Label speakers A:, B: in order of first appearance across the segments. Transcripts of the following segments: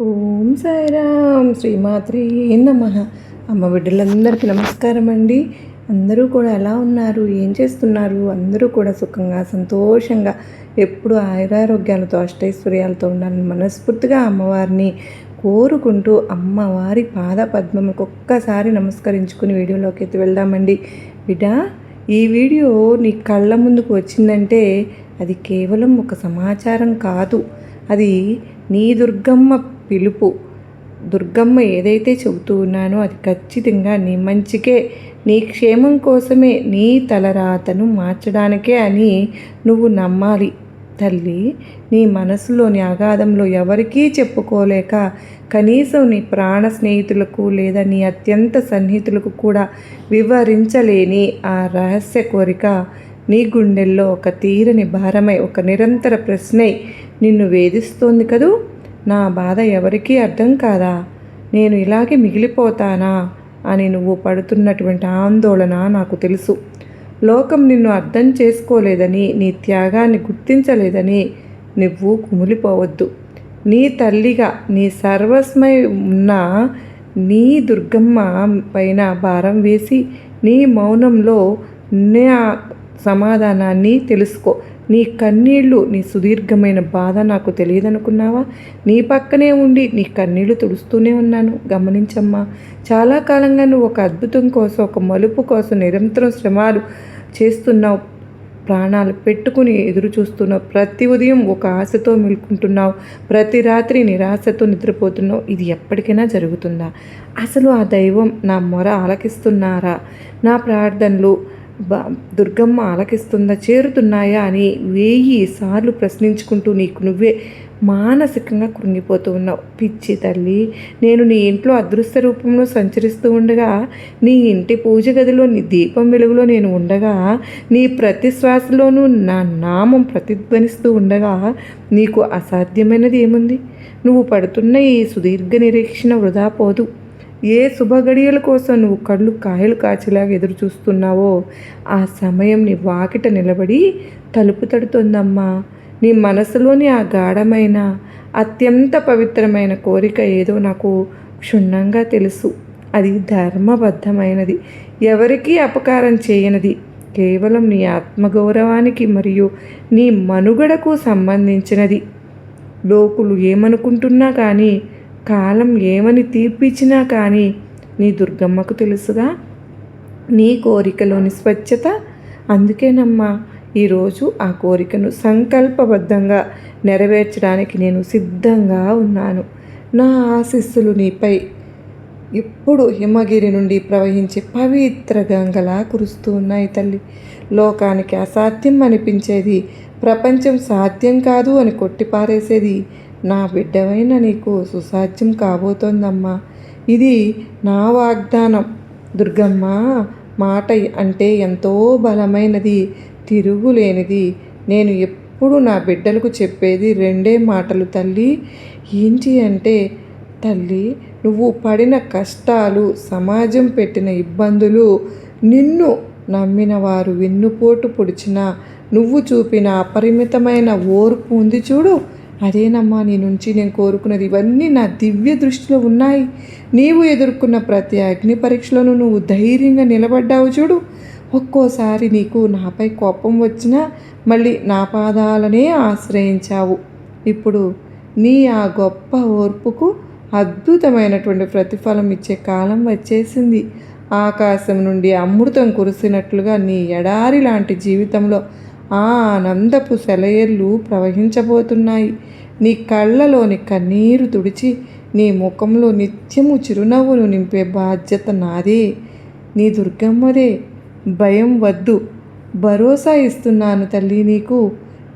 A: ఓం సాయిరామ్ శ్రీమాత్రే నమః. అమ్మ బిడ్డలందరికీ నమస్కారం అండి. అందరూ కూడా ఎలా ఉన్నారు, ఏం చేస్తున్నారు? అందరూ కూడా సుఖంగా సంతోషంగా ఎప్పుడు ఆయురారోగ్యాలతో అష్టైశ్వర్యాలతో ఉండాలని మనస్ఫూర్తిగా అమ్మవారిని కోరుకుంటూ అమ్మవారి పాద పద్మములకు ఒక్కసారి నమస్కరించుకుని వీడియోలోకి ఎత్తి వెళ్దామండి. బిడ్డ, ఈ వీడియో నీ కళ్ళ ముందుకు వచ్చిందంటే అది కేవలం ఒక సమాచారం కాదు, అది నీ దుర్గమ్మ పిలుపు. దుర్గమ్మ ఏదైతే చెబుతూ ఉన్నానో అది ఖచ్చితంగా నీ మంచికే, నీ క్షేమం కోసమే, నీ తలరాతను మార్చడానికే అని నువ్వు నమ్మాలి. తల్లి, నీ మనసులోని అగాధంలో ఎవరికీ చెప్పుకోలేక కనీసం నీ ప్రాణ స్నేహితులకు లేదా నీ అత్యంత సన్నిహితులకు కూడా వివరించలేని ఆ రహస్య కోరిక నీ గుండెల్లో ఒక తీరని భారమై, ఒక నిరంతర ప్రశ్నై నిన్ను వేధిస్తోంది కదూ. నా బాధ ఎవరికీ అర్థం కాదా, నేను ఇలాగే మిగిలిపోతానా అని నువ్వు పడుతున్నటువంటి ఆందోళన నాకు తెలుసు. లోకం నిన్ను అర్థం చేసుకోలేదని, నీ త్యాగాన్ని గుర్తించలేదని నువ్వు కుమిలిపోవద్దు. నీ తల్లిగా, నీ సర్వస్వమై ఉన్న నీ దుర్గమ్మ పైన భారం వేసి నీ మౌనంలో నా సమాధానాన్ని తెలుసుకో. నీ కన్నీళ్ళు, నీ సుదీర్ఘమైన బాధ నాకు తెలియదనుకున్నావా? నీ పక్కనే ఉండి నీ కన్నీళ్లు తుడుస్తూనే ఉన్నాను, గమనించమ్మా. చాలా కాలంగా నువ్వు ఒక అద్భుతం కోసం, ఒక మలుపు కోసం నిరంతరం శ్రమలు చేస్తున్నావు, ప్రాణాలు పెట్టుకుని ఎదురు చూస్తున్నావు. ప్రతి ఉదయం ఒక ఆశతో మేల్కుంటున్నావు, ప్రతి రాత్రి నిరాశతో నిద్రపోతున్నావు. ఇది ఎప్పటికైనా జరుగుతుందా? అసలు ఆ దైవం నా మొర ఆలకిస్తున్నారా? నా ప్రార్థనలు దుర్గమ్మ ఆలకిస్తుందా, చేరుతున్నాయా అని 1000 సార్లు ప్రశ్నించుకుంటూ నీకు నువ్వే మానసికంగా కృంగిపోతూ ఉన్నావు. పిచ్చి తల్లి, నేను నీ ఇంట్లో అదృశ్య రూపంలో సంచరిస్తూ ఉండగా, నీ ఇంటి పూజ గదిలో నీ దీపం వెలుగులో నేను ఉండగా, నీ ప్రతి శ్వాసలోనూ నా నామం ప్రతిధ్వనిస్తూ ఉండగా నీకు అసాధ్యమైనది ఏముంది? నువ్వు పడుతున్న ఈ సుదీర్ఘ నిరీక్షణ వృధా పోదు. ఏ శుభగడియల కోసం నువ్వు కళ్ళు కాయలు కాచేలాగా ఎదురు చూస్తున్నావో ఆ సమయం నీ వాకిట నిలబడి తలుపు తడుతోందమ్మా. నీ మనసులోని ఆ గాఢమైన, అత్యంత పవిత్రమైన కోరిక ఏదో నాకు క్షుణ్ణంగా తెలుసు. అది ధర్మబద్ధమైనది, ఎవరికీ అపకారం చేయనిది, కేవలం నీ ఆత్మగౌరవానికి మరియు నీ మనుగడకు సంబంధించినది. లోకులు ఏమనుకుంటున్నా కానీ, కాలం ఏమని తీర్పిచ్చినా కానీ నీ దుర్గమ్మకు తెలుసుగా నీ కోరికలోని స్వచ్ఛత. అందుకేనమ్మా ఈరోజు ఆ కోరికను సంకల్పబద్ధంగా నెరవేర్చడానికి నేను సిద్ధంగా ఉన్నాను. నా ఆశీస్సులు నీపై ఇప్పుడు హిమగిరి నుండి ప్రవహించే పవిత్ర గంగలా కురుస్తూ ఉన్నాయి తల్లి. లోకానికి అసాధ్యం అనిపించేది, ప్రపంచం సాధ్యం కాదు అని కొట్టిపారేసేది నా బిడ్డవైన నీకు సుసాధ్యం కాబోతోందమ్మా. ఇది నా వాగ్దానం. దుర్గమ్మ మాట అంటే ఎంతో బలమైనది, తిరుగులేనిది. నేను ఎప్పుడు నా బిడ్డలకు చెప్పేది 2 మాటలు తల్లి. ఏంటి అంటే, తల్లి, నువ్వు పడిన కష్టాలు, సమాజం పెట్టిన ఇబ్బందులు, నిన్ను నమ్మిన వారు వెన్నుపోటు పొడిచిన నువ్వు చూపిన అపరిమితమైన ఓర్పు ఉంది చూడు, అదేనమ్మా నీ నుంచి నేను కోరుకున్నది. ఇవన్నీ నా దివ్య దృష్టిలో ఉన్నాయి. నీవు ఎదుర్కొన్న ప్రతి అగ్ని పరీక్షలోనూ నువ్వు ధైర్యంగా నిలబడ్డావు చూడు. ఒక్కోసారి నీకు నాపై కోపం వచ్చినా మళ్ళీ నా పాదాలనే ఆశ్రయించావు. ఇప్పుడు నీ ఆ గొప్ప ఓర్పుకు అద్భుతమైనటువంటి ప్రతిఫలం ఇచ్చే కాలం వచ్చేసింది. ఆకాశం నుండి అమృతం కురిసినట్లుగా నీ ఎడారి లాంటి జీవితంలో ఆ ఆనందపు సెలయేర్లు ప్రవహించబోతున్నాయి. నీ కళ్ళలోని కన్నీరు తుడిచి నీ ముఖంలో నిత్యము చిరునవ్వును నింపే బాధ్యత నాదే, నీ దుర్గమ్మదే. భయం వద్దు, భరోసా ఇస్తున్నాను తల్లి నీకు.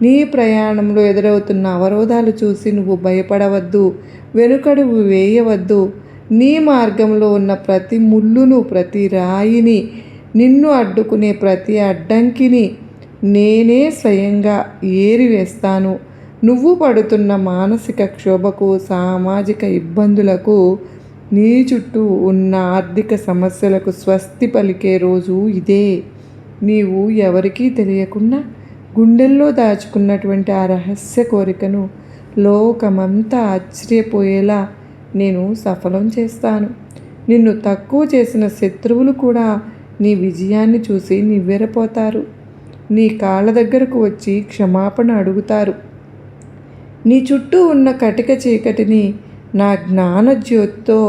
A: నీ ప్రయాణంలో ఎదురవుతున్న అవరోధాలు చూసి నువ్వు భయపడవద్దు, వెనుకడుగు వేయవద్దు. నీ మార్గంలో ఉన్న ప్రతి ముళ్ళును, ప్రతి రాయిని, నిన్ను అడ్డుకునే ప్రతి అడ్డంకిని నేనే స్వయంగా ఏరివేస్తాను. నువ్వు పడుతున్న మానసిక క్షోభకు, సామాజిక ఇబ్బందులకు, నీ చుట్టూ ఉన్న ఆర్థిక సమస్యలకు స్వస్తి పలికే రోజు ఇదే. నీవు ఎవరికీ తెలియకుండా గుండెల్లో దాచుకున్నటువంటి ఆ రహస్య కోరికను లోకమంతా ఆశ్చర్యపోయేలా నేను సఫలం చేస్తాను. నిన్ను తక్కువ చేసిన శత్రువులు కూడా నీ విజయాన్ని చూసి నివ్వెరపోతారు. నీ కాళ్ళ దగ్గరకు వచ్చి క్షమాపణ అడుగుతారు. నీ చుట్టూ ఉన్న కటిక చీకటిని నా జ్ఞాన జ్యోతితో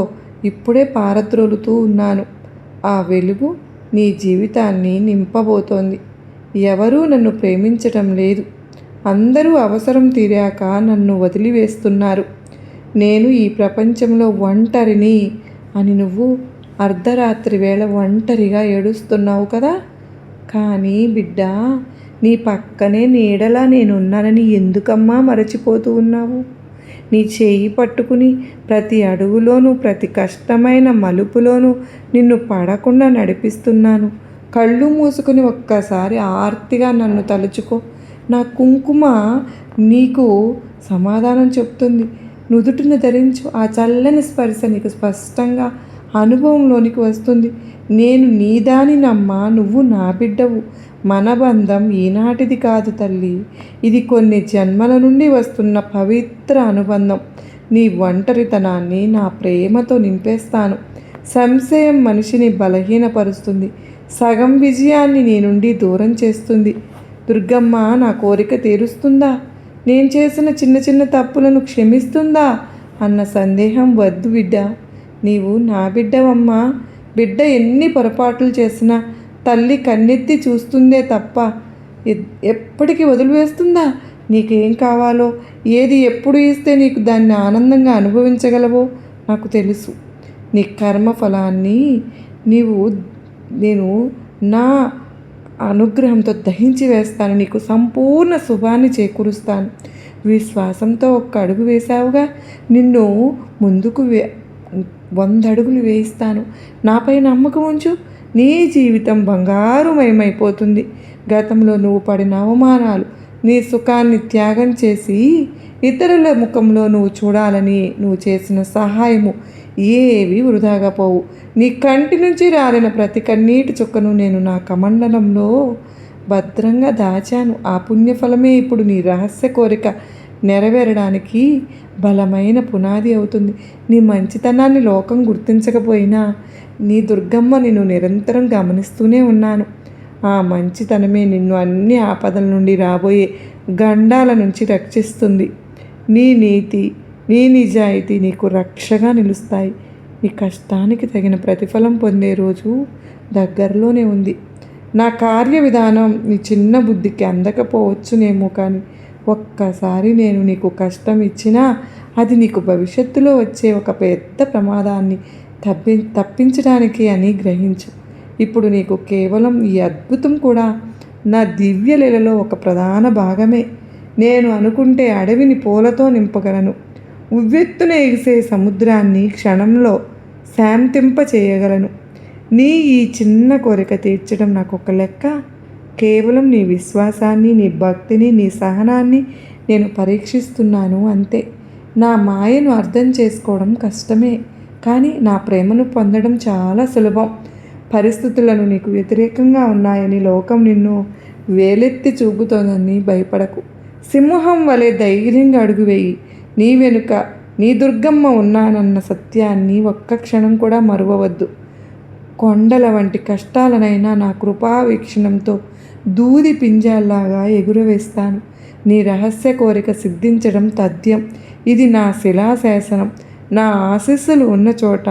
A: ఇప్పుడే పారద్రోలుతూ ఉన్నాను. ఆ వెలుగు నీ జీవితాన్ని నింపబోతోంది. ఎవరూ నన్ను ప్రేమించటం లేదు. అందరూ అవసరం తీరాక నన్ను వదిలివేస్తున్నారు. నేను ఈ ప్రపంచంలో ఒంటరిని అని నువ్వు అర్ధరాత్రి వేళ ఒంటరిగా ఏడుస్తున్నావు కదా. కానీ బిడ్డ, నీ పక్కనే నీడలా నేనున్నానని ఎందుకమ్మా మరచిపోతూ ఉన్నావు? నీ చేయి పట్టుకుని ప్రతి అడుగులోనూ, ప్రతి కష్టమైన మలుపులోనూ నిన్ను పడకుండా నడిపిస్తున్నాను. కళ్ళు మూసుకుని ఒక్కసారి ఆర్తిగా నన్ను తలుచుకో. నా కుంకుమ నీకు సమాధానం చెప్తుంది. నుదుటిని ధరించు. ఆ చల్లని స్పర్శ నీకు స్పష్టంగా అనుభవంలోనికి వస్తుంది. నేను నీదానినమ్మా, నువ్వు నా బిడ్డవు. మన బంధం ఈనాటిది కాదు తల్లి, ఇది కొన్ని జన్మల నుండి వస్తున్న పవిత్ర అనుబంధం. నీ ఒంటరితనాన్ని నా ప్రేమతో నింపేస్తాను. సంశయం మనిషిని బలహీనపరుస్తుంది, సగం విజయాన్ని నీ నుండి దూరం చేస్తుంది. దుర్గమ్మ నా కోరిక తీరుస్తుందా? నేను చేసిన చిన్న చిన్న తప్పులను క్షమిస్తుందా అన్న సందేహం వద్దు బిడ్డ. నీవు నా బిడ్డవమ్మా. బిడ్డ ఎన్ని పొరపాట్లు చేసినా తల్లి కన్నెత్తి చూస్తుందే తప్ప ఎప్పటికీ వదిలివేస్తుందా? నీకేం కావాలో, ఏది ఎప్పుడు ఇస్తే నీకు దాన్ని ఆనందంగా అనుభవించగలవో నాకు తెలుసు. నీ కర్మఫలాన్ని నేను నా అనుగ్రహంతో దహించి వేస్తాను. నీకు సంపూర్ణ శుభాన్ని చేకూరుస్తాను. విశ్వాసంతో ఒక్క అడుగు వేశావుగా, నిన్ను ముందుకు 100 అడుగులు వేయిస్తాను. నాపై నమ్మకం ఉంచు. నీ జీవితం బంగారుమయమైపోతుంది. గతంలో నువ్వు పడిన అవమానాలు, నీ సుఖాన్ని త్యాగం చేసి ఇతరుల ముఖంలో నువ్వు చూడాలని నువ్వు చేసిన సహాయము ఏవి వృధాగా పోవు. నీ కంటి నుంచి రాలిన ప్రతి కన్నీటి చుక్కను నేను నా కమండలంలో భద్రంగా దాచాను. ఆ పుణ్యఫలమే ఇప్పుడు నీ రహస్య కోరిక నెరవేరడానికి బలమైన పునాది అవుతుంది. నీ మంచితనాన్ని లోకం గుర్తించకపోయినా నీ దుర్గమ్మ నిన్ను నిరంతరం గమనిస్తూనే ఉన్నాను. ఆ మంచితనమే నిన్ను అన్ని ఆపదల నుండి, రాబోయే గండాల నుంచి రక్షిస్తుంది. నీ నీతి, నీ నిజాయితీ నీకు రక్షగా నిలుస్తాయి. నీ కష్టానికి తగిన ప్రతిఫలం పొందే రోజు దగ్గరలోనే ఉంది. నా కార్య విధానం నీ చిన్న బుద్ధికి అందకపోవచ్చునేమో, కానీ ఒక్కసారి నేను నీకు కష్టం ఇచ్చినా అది నీకు భవిష్యత్తులో వచ్చే ఒక పెద్ద ప్రమాదాన్ని తప్పించడానికి అని గ్రహించు. ఇప్పుడు నీకు కేవలం ఈ అద్భుతం కూడా నా దివ్యలీలలో ఒక ప్రధాన భాగమే. నేను అనుకుంటే అడవిని పూలతో నింపగలను. ఉవ్వెత్తున ఎగిసే సముద్రాన్ని క్షణంలో శాంతింప చేయగలను. నీ ఈ చిన్న కోరిక తీర్చడం నాకు ఒక లెక్క. కేవలం నీ విశ్వాసాన్ని, నీ భక్తిని, నీ సహనాన్ని నేను పరీక్షిస్తున్నాను అంతే. నా మాయను అర్థం చేసుకోవడం కష్టమే, కానీ నా ప్రేమను పొందడం చాలా సులభం. పరిస్థితులను నీకు వ్యతిరేకంగా ఉన్నాయని లోకం నిన్ను వేలెత్తి చూపుతోందని భయపడకు. సింహం వలె ధైర్యంగా అడుగు వేయి. నీ వెనుక నీ దుర్గమ్మ ఉన్నానన్న సత్యాన్ని ఒక్క క్షణం కూడా మరువవద్దు. కొండల వంటి కష్టాలనైనా నా కృపా వీక్షణంతో దూది పింజాల్లాగా ఎగురవేస్తాను. నీ రహస్య కోరిక సిద్ధించడం తథ్యం. ఇది నా శిలాశాసనం. నా ఆశీస్సులు ఉన్న చోట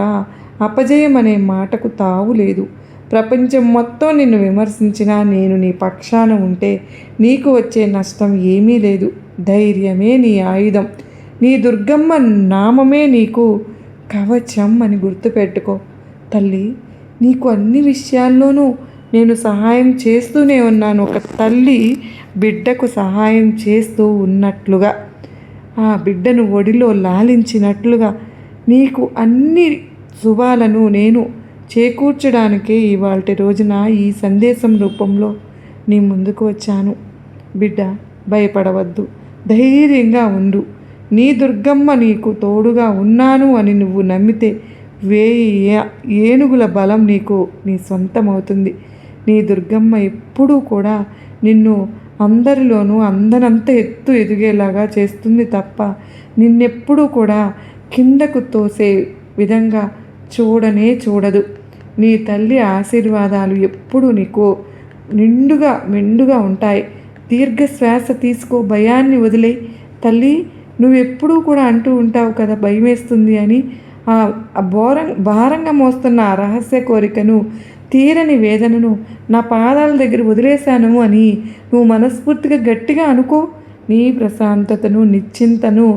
A: అపజయం అనే మాటకు తావు లేదు. ప్రపంచం మొత్తం నిన్ను విమర్శించినా నేను నీ పక్షాన ఉంటే నీకు వచ్చే నష్టం ఏమీ లేదు. ధైర్యమే నీ ఆయుధం. నీ దుర్గమ్మ నామమే నీకు కవచం అని గుర్తుపెట్టుకో తల్లి. నీకు అన్ని విషయాల్లోనూ నేను సహాయం చేస్తూనే ఉన్నాను. ఒక తల్లి బిడ్డకు సహాయం చేస్తూ ఉన్నట్లుగా, ఆ బిడ్డను ఒడిలో లాలించినట్లుగా నీకు అన్ని శుభాలను నేను చేకూర్చడానికే ఇవాల్టి రోజున ఈ సందేశం రూపంలో నీ ముందుకు వచ్చాను. బిడ్డ, భయపడవద్దు, ధైర్యంగా ఉండు. నీ దుర్గమ్మ నీకు తోడుగా ఉన్నాను అని నువ్వు నమ్మితే 1000 ఏనుగుల బలం నీ సొంతమవుతుంది. నీ దుర్గమ్మ ఎప్పుడూ కూడా నిన్ను అందరిలోనూ అందనంత ఎత్తు ఎదిగేలాగా చేస్తుంది తప్ప నిన్నెప్పుడూ కూడా కిందకు తోసే విధంగా చూడదు. నీ తల్లి ఆశీర్వాదాలు ఎప్పుడూ నీకు మెండుగా ఉంటాయి. దీర్ఘశ్వాస తీసుకో, భయాన్ని వదిలేయి. తల్లి, నువ్వెప్పుడూ కూడా అంటూ ఉంటావు కదా భయమేస్తుంది అని. ఆ భారంగా మోస్తున్న ఆ రహస్య కోరికను, తీరని వేదనను నా పాదాల దగ్గర వదిలేశాను అని నువ్వు మనస్ఫూర్తిగా గట్టిగా అనుకో. నీ ప్రశాంతతను, నిశ్చింతను,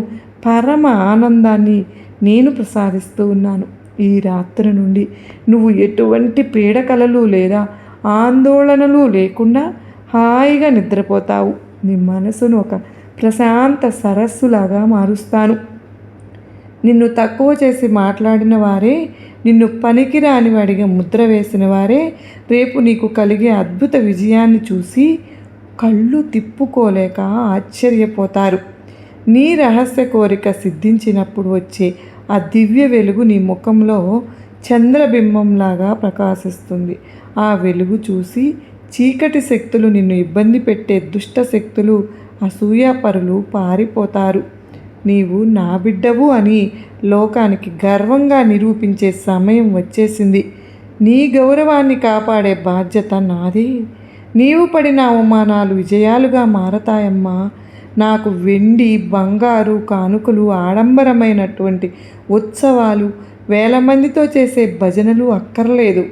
A: పరమ ఆనందాన్ని నేను ప్రసాదిస్తూ ఉన్నాను. ఈ రాత్రి నుండి నువ్వు ఎటువంటి పీడకలలు లేదా ఆందోళనలు లేకుండా హాయిగా నిద్రపోతావు. నీ మనసును ఒక ప్రశాంత సరస్సులాగా మారుస్తాను. నిన్ను తక్కువ చేసి మాట్లాడిన వారే, నిన్ను పనికిరాని వాడిగా ముద్ర వేసిన వారే రేపు నీకు కలిగే అద్భుత విజయాన్ని చూసి కళ్ళు తిప్పుకోలేక ఆశ్చర్యపోతారు. నీ రహస్య కోరిక సిద్ధించినప్పుడు వచ్చే ఆ దివ్య వెలుగు నీ ముఖంలో చంద్రబింబంలాగా ప్రకాశిస్తుంది. ఆ వెలుగు చూసి చీకటి శక్తులు, నిన్ను ఇబ్బంది పెట్టే దుష్ట శక్తులు, అసూయాపరులు పారిపోతారు. నీవు నా బిడ్డవు అని లోకానికి గర్వంగా నిరూపించే సమయం వచ్చేసింది. నీ గౌరవాన్ని కాపాడే బాధ్యత నాదే. నీవు పడిన అవమానాలు విజయాలుగా మారతాయమ్మా. నాకు వెండి, బంగారు కానుకలు, ఆడంబరమైనటువంటి ఉత్సవాలు, వేల మందితో చేసే భజనలు అక్కర్లేదు.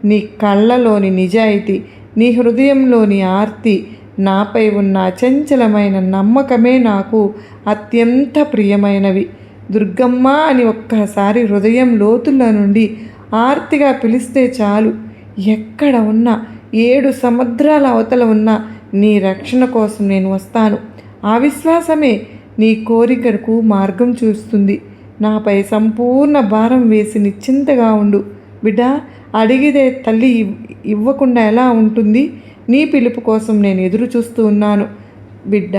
A: నీ కళ్ళలోని నిజాయితీ, నీ హృదయంలోని ఆర్తి, నాపై ఉన్న అచంచలమైన నమ్మకమే నాకు అత్యంత ప్రియమైనవి. దుర్గమ్మ అని ఒక్కసారి హృదయం లోతుల నుండి ఆర్తిగా పిలిస్తే చాలు. ఎక్కడ ఉన్నా, 7 సముద్రాల అవతల ఉన్న నీ రక్షణ కోసం నేను వస్తాను. ఆ విశ్వాసమే నీ కోరికకు మార్గం చూస్తుంది. నాపై సంపూర్ణ భారం వేసి నిశ్చింతగా ఉండు బిడ్డ. అడిగితే తల్లి ఇవ్వకుండా ఎలా ఉంటుంది? నీ పిలుపు కోసం నేను ఎదురు చూస్తూ ఉన్నాను బిడ్డ.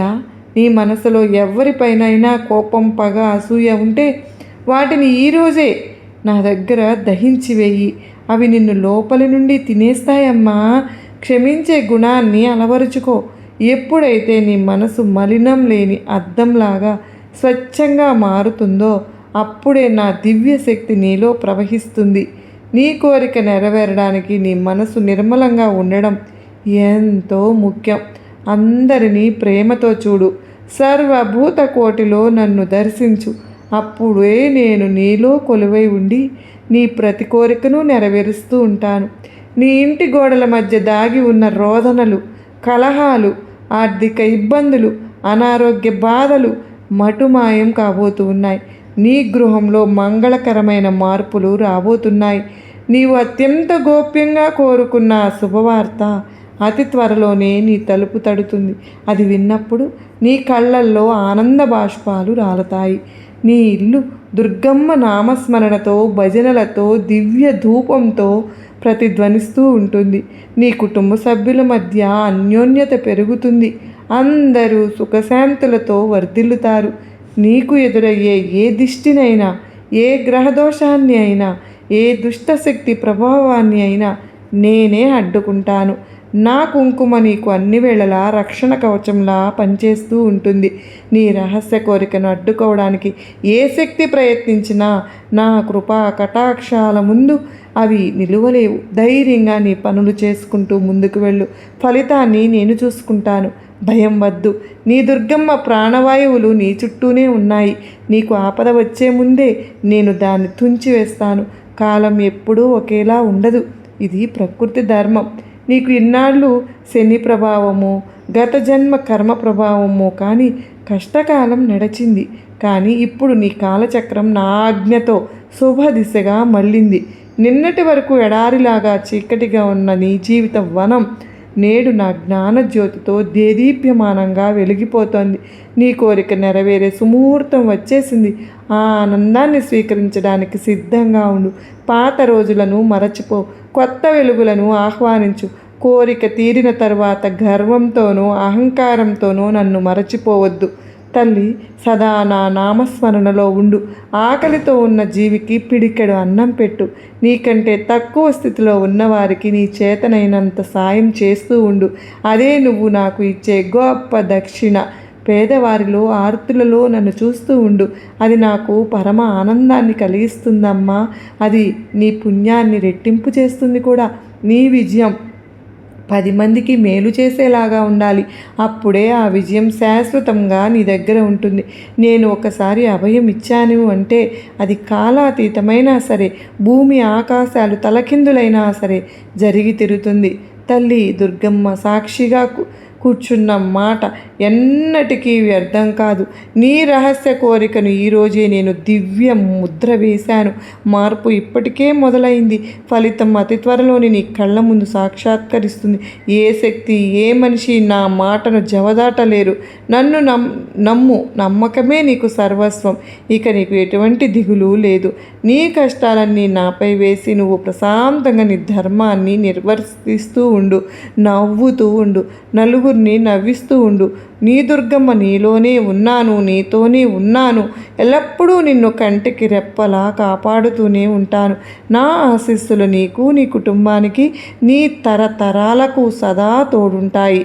A: నీ మనసులో ఎవరిపైనైనా కోపం, పగ, అసూయ ఉంటే వాటిని ఈరోజే నా దగ్గర దహించి వేయి. అవి నిన్ను లోపలి నుండి తినేస్తాయమ్మా. క్షమించే గుణాన్ని అలవరుచుకో. ఎప్పుడైతే నీ మనసు మలినం లేని అద్దంలాగా స్వచ్ఛంగా మారుతుందో అప్పుడే నా దివ్య శక్తి నీలో ప్రవహిస్తుంది. నీ కోరిక నెరవేరడానికి నీ మనసు నిర్మలంగా ఉండడం ఎంతో ముఖ్యం. అందరినీ ప్రేమతో చూడు. సర్వభూత కోటిలో నన్ను దర్శించు. అప్పుడే నేను నీలో కొలువై ఉండి నీ ప్రతి కోరికను నెరవేరుస్తూ ఉంటాను. నీ ఇంటి గోడల మధ్య దాగి ఉన్న రోదనలు, కలహాలు, ఆర్థిక ఇబ్బందులు, అనారోగ్య బాధలు మటుమాయం కాబోతూ ఉన్నాయి. నీ గృహంలో మంగళకరమైన మార్పులు రాబోతున్నాయి. నీవు అత్యంత గోప్యంగా కోరుకున్న శుభవార్త అతి త్వరలోనే నీ తలుపు తడుతుంది. అది విన్నప్పుడు నీ కళ్ళల్లో ఆనంద బాష్పాలు రాలతాయి. నీ ఇల్లు దుర్గమ్మ నామస్మరణతో, భజనలతో, దివ్య ధూపంతో ప్రతిధ్వనిస్తూ ఉంటుంది. నీ కుటుంబ సభ్యుల మధ్య అన్యోన్యత పెరుగుతుంది. అందరూ సుఖశాంతులతో వర్ధిల్లుతారు. నీకు ఎదురయ్యే ఏ దిష్టినైనా, ఏ గ్రహదోషాన్ని అయినా, ఏ దుష్టశక్తి ప్రభావాన్ని అయినా నేనే అడ్డుకుంటాను. నా కుంకుమ నీకు అన్ని వేళలా రక్షణ కవచంలా పనిచేస్తూ ఉంటుంది. నీ రహస్య కోరికను అడ్డుకోవడానికి ఏ శక్తి ప్రయత్నించినా నా కృపా కటాక్షాల ముందు అవి నిలువలేవు. ధైర్యంగా నీ పనులు చేసుకుంటూ ముందుకు వెళ్ళు. ఫలితాన్ని నేను చూసుకుంటాను. భయం వద్దు. నీ దుర్గమ్మ ప్రాణవాయువులు నీ చుట్టూనే ఉన్నాయి. నీకు ఆపద వచ్చే ముందే నేను దాన్ని తుంచివేస్తాను. కాలం ఎప్పుడూ ఒకేలా ఉండదు. ఇది ప్రకృతి ధర్మం. నీకు ఇన్నాళ్ళు శని ప్రభావము, గత జన్మ కర్మ ప్రభావము కానీ కష్టకాలం నడిచింది. కానీ ఇప్పుడు నీ కాలచక్రం నా ఆజ్ఞతో శుభ దిశగా మళ్ళింది. నిన్నటి వరకు ఎడారిలాగా చీకటిగా ఉన్న నీ జీవిత వనం నేడు నా జ్ఞానజ్యోతితో దేదీప్యమానంగా వెలిగిపోతోంది. నీ కోరిక నెరవేరే సుముహూర్తం వచ్చేసింది. ఆ ఆనందాన్ని స్వీకరించడానికి సిద్ధంగా ఉండు. పాత రోజులను మరచిపో. కొత్త వెలుగులను ఆహ్వానించు. కోరిక తీరిన తర్వాత గర్వంతోనో అహంకారంతోనో నన్ను మరచిపోవద్దు. తల్లి, సదా నా నామస్మరణలో ఉండు. ఆకలితో ఉన్న జీవికి పిడికెడు అన్నం పెట్టు. నీకంటే తక్కువ స్థితిలో ఉన్నవారికి నీ చేతనైనంత సాయం చేస్తూ ఉండు. అదే నువ్వు నాకు ఇచ్చే గొప్ప దక్షిణ. పేదవారిలో, ఆర్తులలో నన్ను చూస్తూ ఉండు. అది నాకు పరమ ఆనందాన్ని కలిగిస్తుందమ్మా. అది నీ పుణ్యాన్ని రెట్టింపు చేస్తుంది కూడా. నీ విజయం 10 మందికి మేలు చేసేలాగా ఉండాలి. అప్పుడే ఆ విజయం శాశ్వతంగా నీ దగ్గర ఉంటుంది. నేను ఒకసారి అభయం ఇచ్చాను అంటే అది కాలాతీతమైనా సరే, భూమి ఆకాశాలు తలకిందులైనా సరే జరిగి తీరుతుంది. తల్లి దుర్గమ్మ సాక్షిగా కూర్చున్న మాట ఎన్నటికీ వ్యర్థం కాదు. నీ రహస్య కోరికను ఈరోజే నేను దివ్య ముద్ర వేశాను. మార్పు ఇప్పటికే మొదలైంది. ఫలితం అతి త్వరలోని నీ కళ్ళ ముందు సాక్షాత్కరిస్తుంది. ఏ శక్తి, ఏ మనిషి నా మాటను జవదాటలేరు. నన్ను నమ్ము. నమ్మకమే నీకు సర్వస్వం. ఇక నీకు ఎటువంటి దిగులు లేదు. నీ కష్టాలన్నీ నాపై వేసి నువ్వు ప్రశాంతంగా నీ ధర్మాన్ని నిర్వర్తిస్తూ ఉండు. నవ్వుతూ ఉండు. నలుగురిని నవ్విస్తూ ఉండు. నీ దుర్గమ్మ నీలోనే ఉన్నాను, నీతోనే ఉన్నాను. ఎల్లప్పుడూ నిన్ను కంటికి రెప్పలా కాపాడుతూనే ఉంటాను. నా ఆశీస్సులు నీకు, నీ కుటుంబానికి, నీ తరతరాలకు సదా తోడుంటాయి.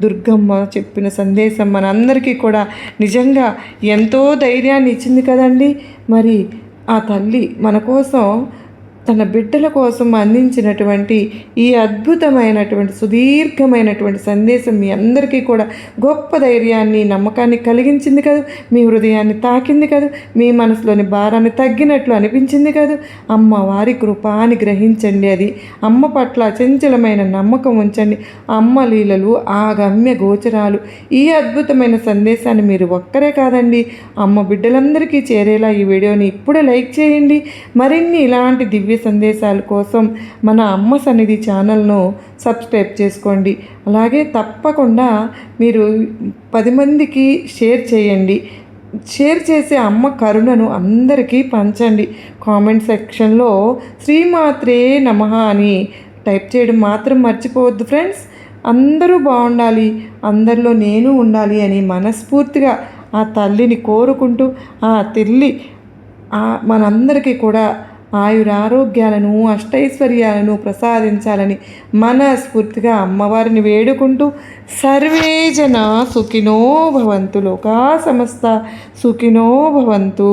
A: దుర్గమ్మ చెప్పిన సందేశం మనందరికీ కూడా నిజంగా ఎంతో ధైర్యాన్ని ఇచ్చింది కదండి. మరి ఆ తల్లి మన కోసం, తన బిడ్డల కోసం అందించినటువంటి ఈ అద్భుతమైనటువంటి సుదీర్ఘమైనటువంటి సందేశం మీ అందరికీ కూడా గొప్ప ధైర్యాన్ని, నమ్మకాన్ని కలిగించింది కదా. మీ హృదయాన్ని తాకింది కదా. మీ మనసులోని భారాన్ని తగ్గినట్లు అనిపించింది కదా. అమ్మవారి కృప అని గ్రహించండి. అది అమ్మ పట్ల అచంచలమైన నమ్మకం ఉంచండి. అమ్మ లీలలు ఆగమ్య గోచరాలు. ఈ అద్భుతమైన సందేశాన్ని మీరు ఒక్కరే కాదండి, అమ్మ బిడ్డలందరికీ చేరేలా ఈ వీడియోని ఇప్పుడే లైక్ చేయండి. మరిన్ని ఇలాంటి దివ్య సందేశాల కోసం మన అమ్మ సన్నిధి ఛానల్ను సబ్స్క్రైబ్ చేసుకోండి. అలాగే తప్పకుండా మీరు 10 మందికి షేర్ చేయండి. షేర్ చేసే అమ్మ కరుణను అందరికీ పంచండి. కామెంట్ సెక్షన్లో శ్రీమాత్రే నమః అని టైప్ చేయడం మాత్రం మర్చిపోవద్దు ఫ్రెండ్స్. అందరూ బాగుండాలి, అందరిలో నేను ఉండాలి అని మనస్ఫూర్తిగా ఆ తల్లిని కోరుకుంటూ, ఆ తల్లి మనందరికీ కూడా ఆయురారోగ్యాలను, అష్టైశ్వర్యాలను ప్రసాదించాలని మనస్ఫూర్తిగా అమ్మవారిని వేడుకుంటూ, సర్వే జన సుఖినో భవంతు, లోకా సమస్త సుఖినో భవంతు.